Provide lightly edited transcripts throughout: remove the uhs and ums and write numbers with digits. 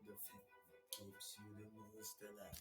The thing keeps you the most alive.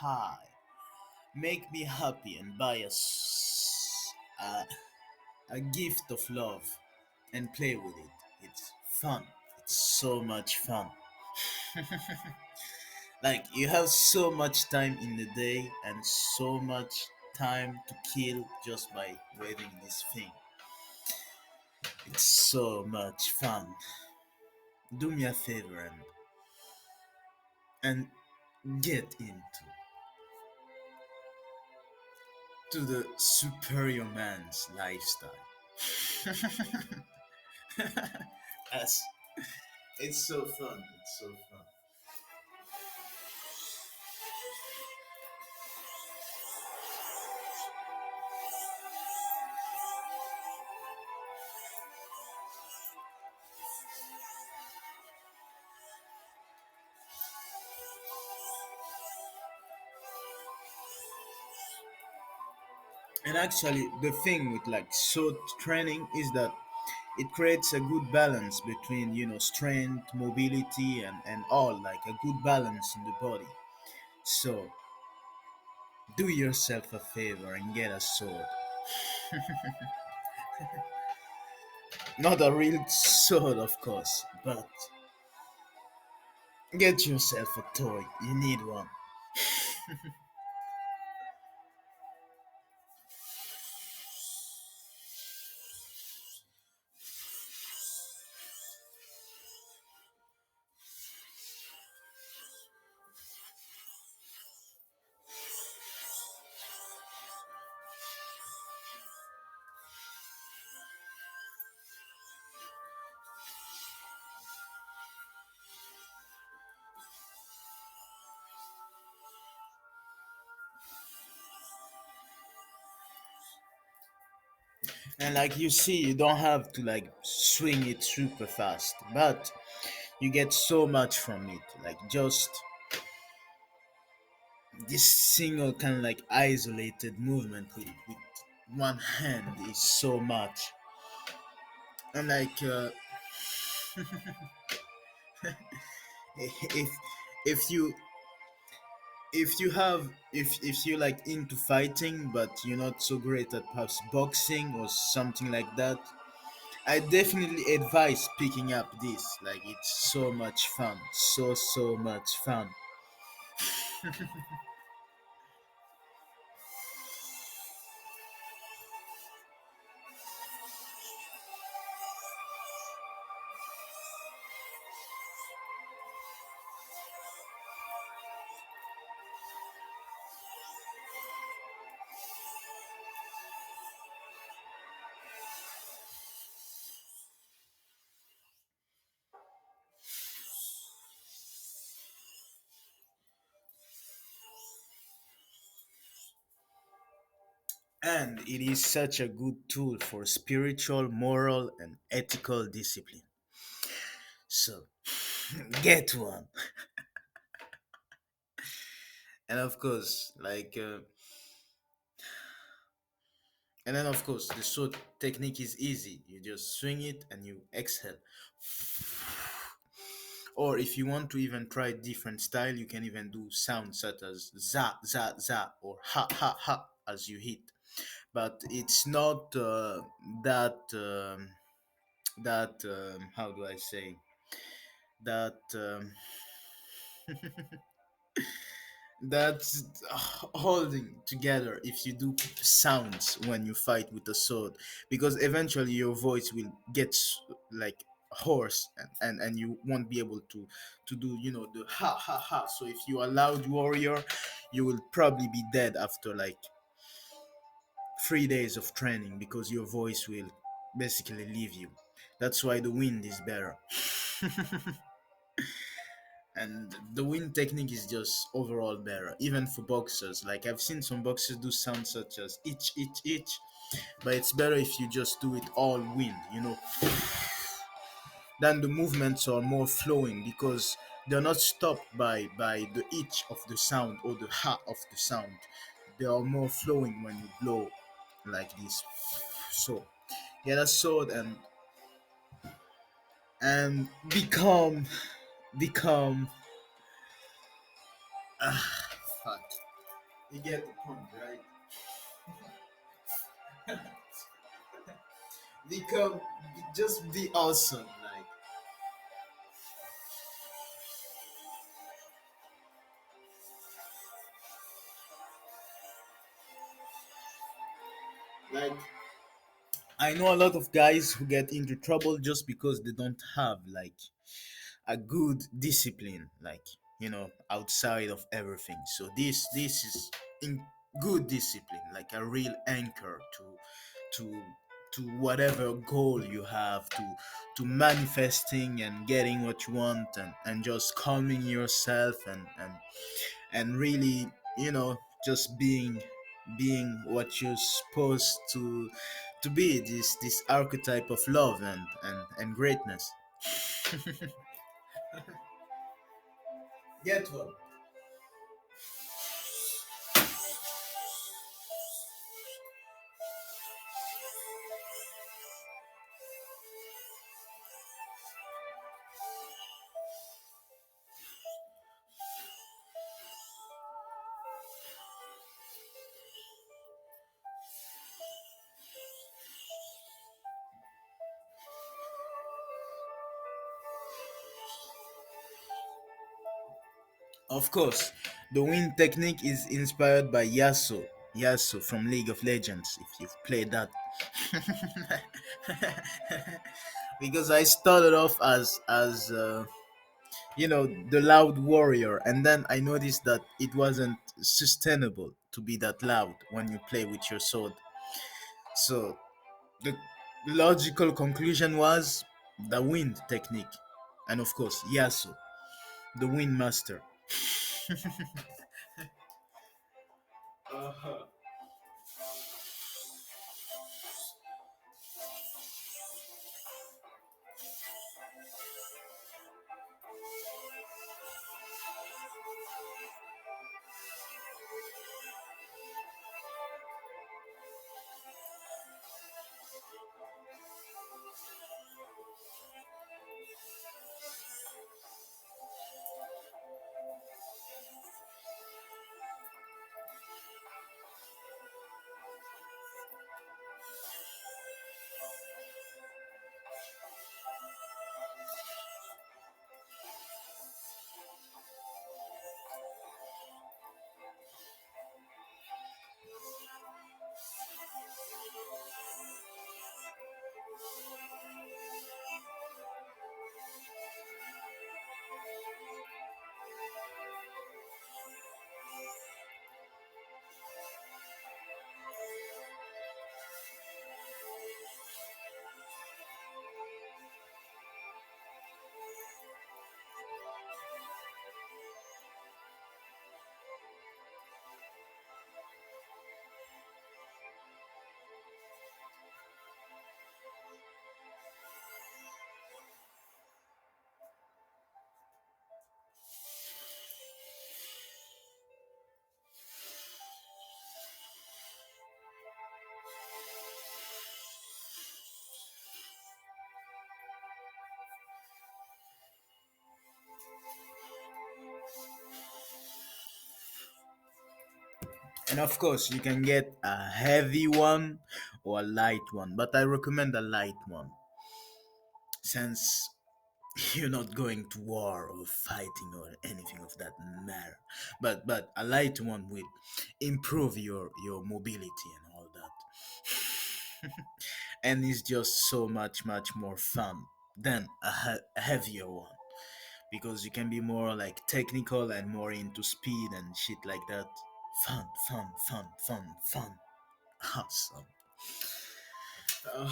Hi, make me happy and buy a gift of love and play with it. It's fun. It's so much fun. Like you have so much time in the day and so much time to kill just by waving this thing. It's so much fun. Do me a favor and get into the superior man's lifestyle. Yes, it's so fun. It's so fun. And actually, the thing with like SWOT training is that it creates a good balance between strength, mobility, and all, like a good balance in the body. So do yourself a favor and get a sword. Not a real sword, of course, but get yourself a toy. You need one. And like you see, you don't have to like swing it super fast, but you get so much from it. Like just this single kind of like isolated movement with one hand is so much. And like if if you if you like into fighting but you're not so great at perhaps boxing or something like that, I definitely advise picking up this. Like it's so much fun, so much fun. And it is such a good tool for spiritual, moral, and ethical discipline. So get one. And of course, and then of course, the sword technique is easy. You just swing it and you exhale. Or if you want to even try different style, you can even do sounds such as za za za or ha ha ha as you hit. But it's not that how do I say that that's holding together if you do sounds when you fight with a sword, because eventually your voice will get like hoarse, and you won't be able to do the ha ha ha. So if you are a loud warrior, you will probably be dead after like 3 days of training because your voice will basically leave you. That's why the wind is better. And the wind technique is just overall better, even for boxers. Like I've seen some boxers do sounds such as itch, itch, itch, but it's better if you just do it all wind, then the movements are more flowing because they're not stopped by the itch of the sound or the ha of the sound. They are more flowing when you blow like this. So get a sword and become fuck. You get the point, right? Become just be awesome, like I know a lot of guys who get into trouble just because they don't have like a good discipline, like outside of everything. So this is in good discipline, like a real anchor to to whatever goal you have, to manifesting and getting what you want, and just calming yourself and really, just being what you're supposed to be, this archetype of love and greatness. Get what? Of course, the wind technique is inspired by Yasuo from League of Legends, if you've played that. Because I started off as the loud warrior, and then I noticed that it wasn't sustainable to be that loud when you play with your sword. So the logical conclusion was the wind technique, and of course Yasuo, the wind master. And of course, you can get a heavy one or a light one, but I recommend a light one since you're not going to war or fighting or anything of that matter. But a light one will improve your mobility and all that, and it's just so much more fun than a heavier one because you can be more like technical and more into speed and shit like that. Fun, fun, fun, fun, fun. Awesome. Uh,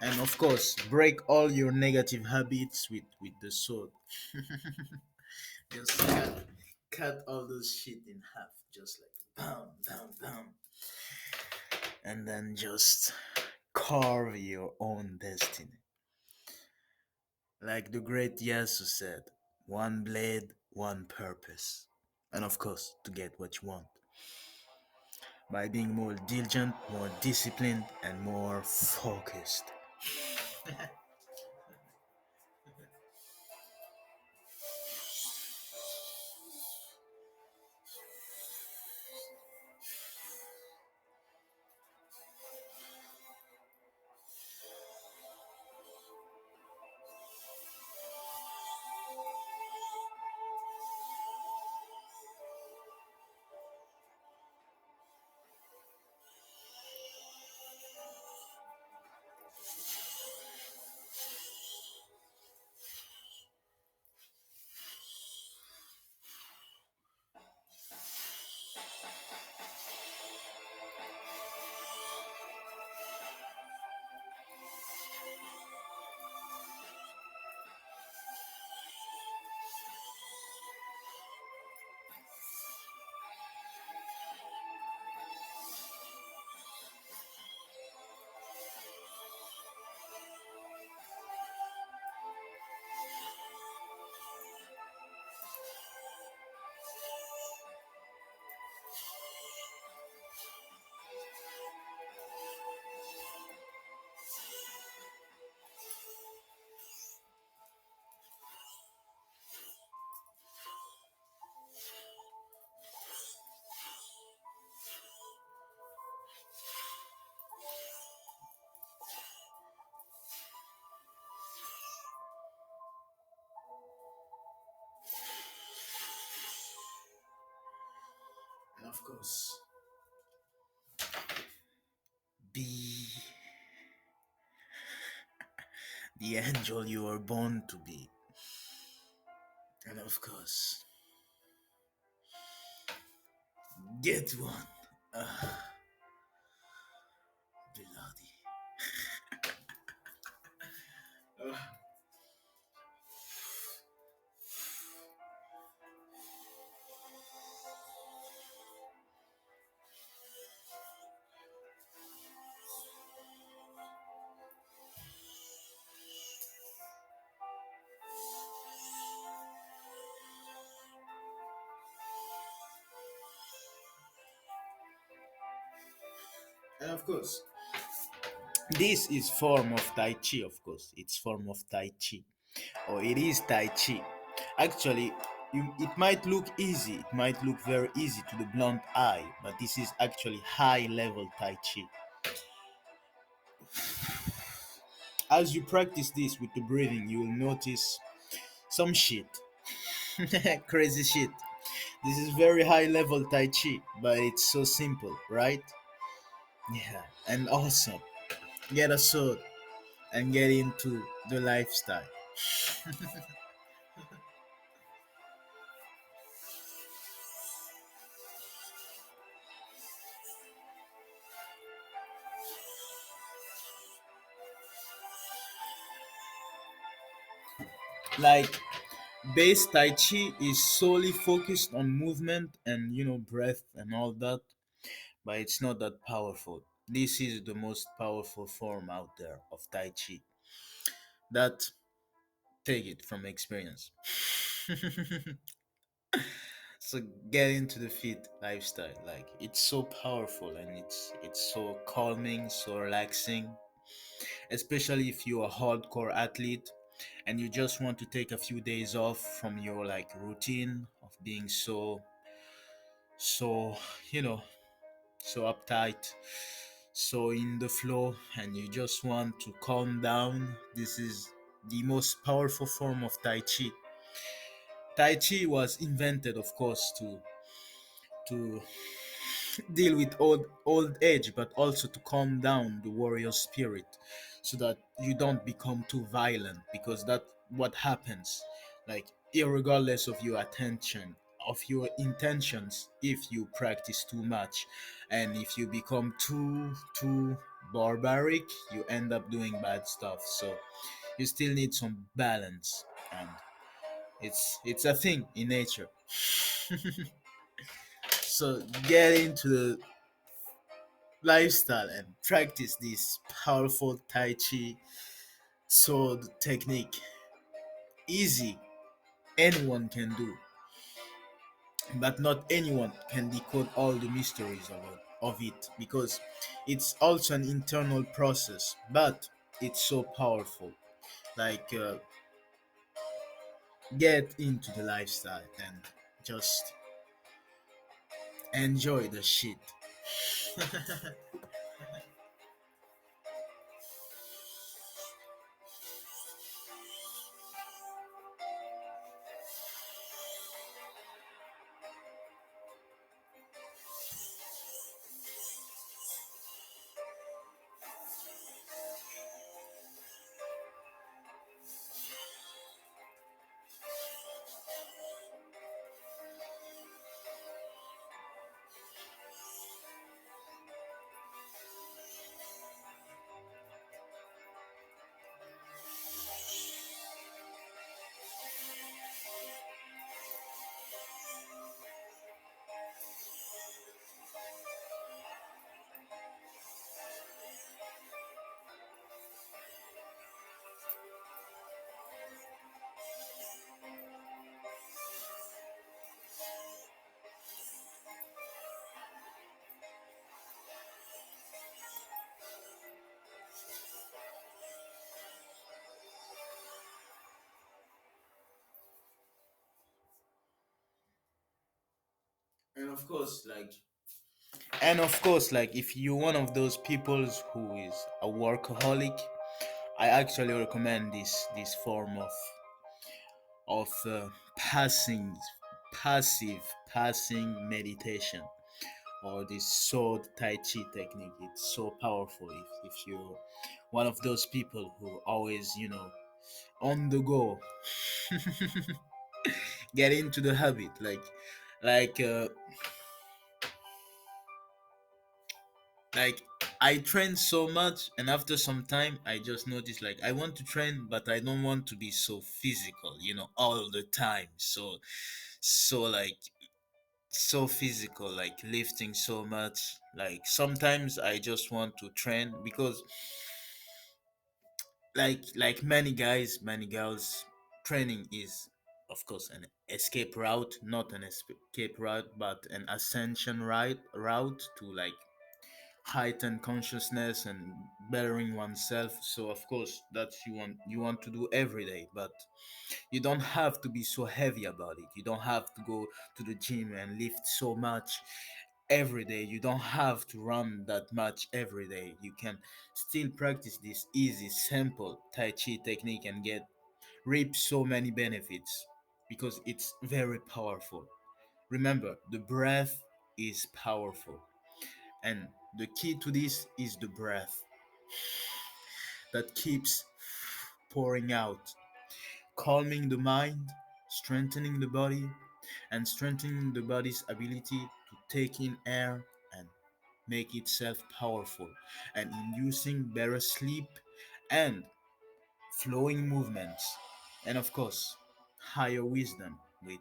And of course, break all your negative habits with the sword. Just cut all those shit in half, just like bam, bam, bam, and then just carve your own destiny. Like the great Yasu said, one blade, one purpose. And of course, to get what you want by being more diligent, more disciplined, and more focused. And of course, be the angel you were born to be. And of course, get one. Bloody. And of course, this is form of Tai Chi, of course. It's form of Tai Chi. Or it is Tai Chi. Actually, it might look easy. It might look very easy to the blunt eye. But this is actually high level Tai Chi. As you practice this with the breathing, you will notice some shit. Crazy shit. This is very high level Tai Chi. But it's so simple, right? Yeah. And awesome. Get a sword and get into the lifestyle. Like base Tai Chi is solely focused on movement and breath and all that, but it's not that powerful. This is the most powerful form out there of Tai Chi. That take it from experience. So get into the fit lifestyle. Like it's so powerful and it's so calming, so relaxing, especially if you're a hardcore athlete and you just want to take a few days off from your like routine of being so you know so uptight, so in the flow, and you just want to calm down. This is the most powerful form of Tai Chi was invented, of course, to deal with old age, but also to calm down the warrior spirit so that you don't become too violent, because that what happens, like irregardless of your attention, of your intentions, if you practice too much and if you become too barbaric, you end up doing bad stuff. So you still need some balance, and it's a thing in nature. So get into the lifestyle and practice this powerful Tai Chi sword technique. Easy, anyone can do, but not anyone can decode all the mysteries of it, because it's also an internal process, but it's so powerful. Like, get into the lifestyle and just enjoy the shit. and of course like and of course, if you're one of those people who is a workaholic, I actually recommend this form of passive passing meditation, or this sword tai chi technique. It's so powerful if you're one of those people who always, on the go. Get into the habit, like uh, like I train so much, and after some time I just noticed, like, I want to train, but I don't want to be so physical, all the time. So like so physical, like lifting so much. Like, sometimes I just want to train because, like many girls, training is, of course, an escape route, not an escape route, but an ascension route to, like, heighten consciousness and bettering oneself. So of course, that's you want to do every day, but you don't have to be so heavy about it. You don't have to go to the gym and lift so much every day. You don't have to run that much every day. You can still practice this easy, simple Tai Chi technique and reap so many benefits, because it's very powerful. Remember, the breath is powerful, and the key to this is the breath that keeps pouring out, calming the mind, strengthening the body, and strengthening the body's ability to take in air and make itself powerful, and inducing better sleep and flowing movements, and of course, higher wisdom with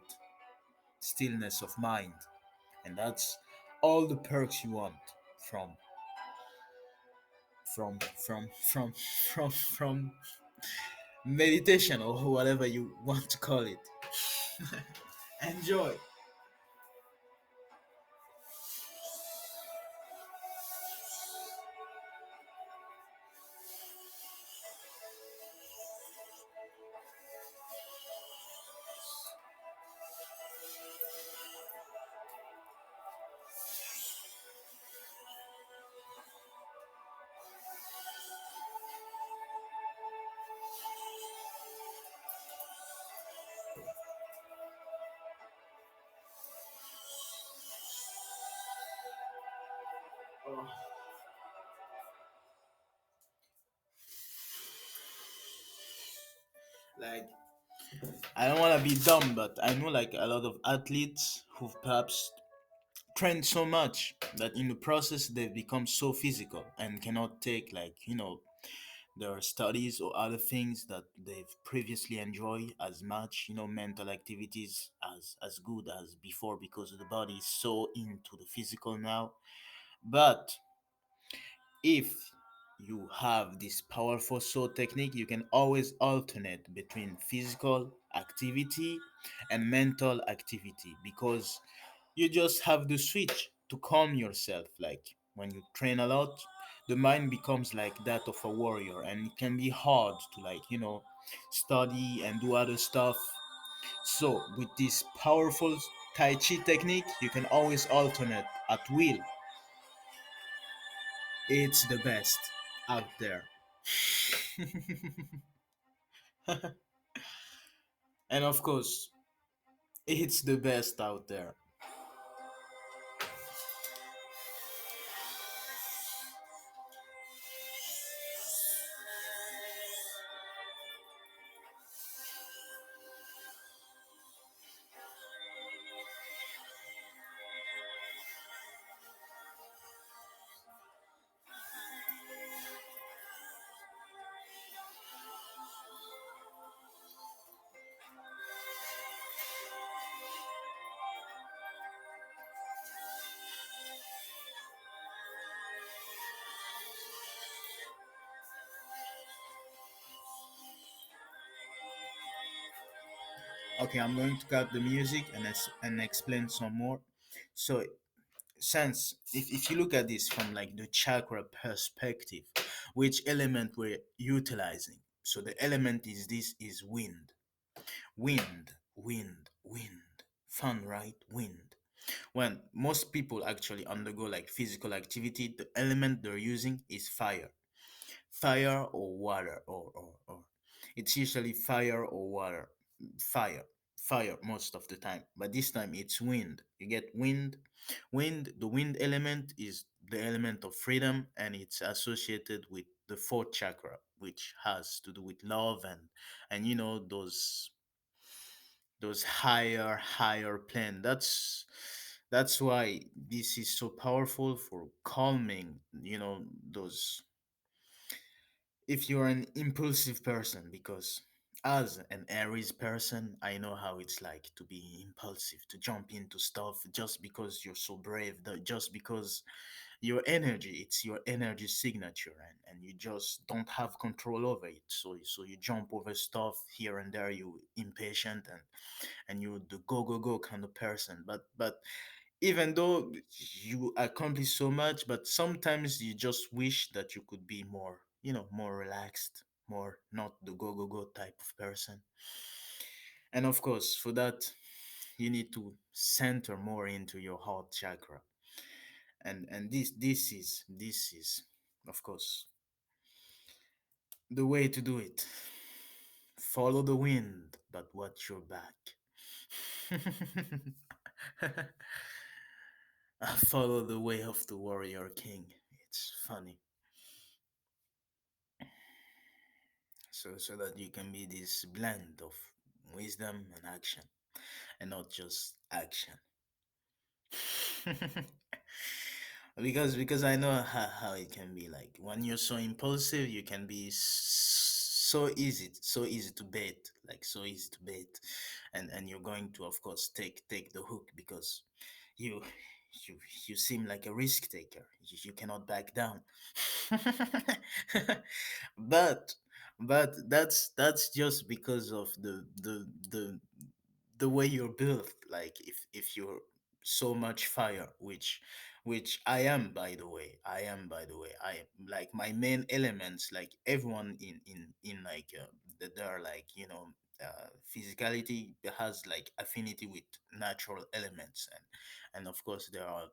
stillness of mind. And that's all the perks you want from from from from from meditation, or whatever you want to call it. Enjoy. Oh, like, I don't want to be dumb, but I know, like, a lot of athletes who've perhaps trained so much that in the process they've become so physical and cannot take, like, their studies or other things that they've previously enjoyed as much, mental activities as good as before, because the body is so into the physical now. But if you have this powerful soul technique, you can always alternate between physical activity and mental activity, because you just have the switch to calm yourself. Like when you train a lot, the mind becomes like that of a warrior, and it can be hard to, like, study and do other stuff. So with this powerful tai chi technique, you can always alternate at will. It's the best out there. And of course, it's the best out there. Okay, I'm going to cut the music and and explain some more. So, since if you look at this from like the chakra perspective, which element we're utilizing? So the element is this is wind, wind, wind, wind. Fun, right? Wind. When most people actually undergo like physical activity, the element they're using is fire, fire or water, or it's usually fire or water, fire, fire most of the time, but this time it's wind. You get wind. The wind element is the element of freedom, and it's associated with the fourth chakra, which has to do with love, and those higher plane. That's why this is so powerful for calming, those, if you're an impulsive person, because as an Aries person, I know how it's like to be impulsive, to jump into stuff just because you're so brave, that just because your energy, it's your energy signature, and you just don't have control over it. So you jump over stuff here and there, you impatient, and you're the go go go kind of person. But even though you accomplish so much, but sometimes you just wish that you could be more, more relaxed, more not the go go go type of person. And of course, for that, you need to center more into your heart chakra. And this is, of course, the way to do it. Follow the wind, but watch your back. Follow the way of the warrior king. It's funny. So that you can be this blend of wisdom and action, and not just action. Because I know how it can be. Like when you're so impulsive, you can be so easy to bait, like so easy to bait, and you're going to, of course, take the hook, because you you you seem like a risk taker. You cannot back down. but but that's just because of the way you're built. Like if you're so much fire, which I am, by the way. I like my main elements, like everyone in like that there are, like, physicality has like affinity with natural elements, and of course there are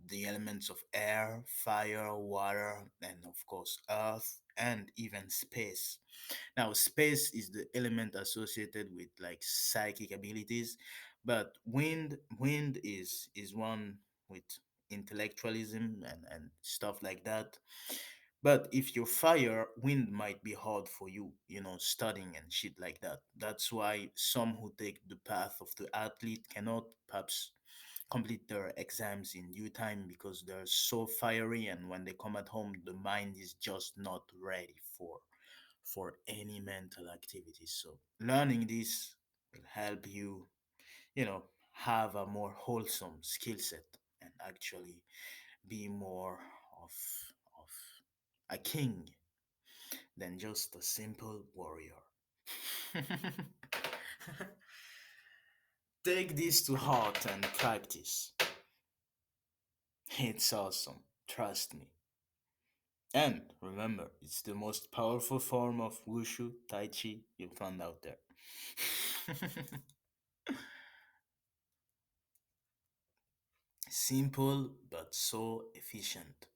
the elements of air, fire, water, and of course earth, and even space. Now, space is the element associated with like psychic abilities, but wind is one with intellectualism and stuff like that. But if you're fire, wind might be hard for you, studying and shit like that. That's why some who take the path of the athlete cannot perhaps complete their exams in due time because they're so fiery, and when they come at home the mind is just not ready for any mental activity. So learning this will help you, you know, have a more wholesome skill set and actually be more of of a king than just a simple warrior. Take this to heart and practice. It's awesome, trust me. And remember, it's the most powerful form of wushu tai chi you'll find out there. Simple but so efficient.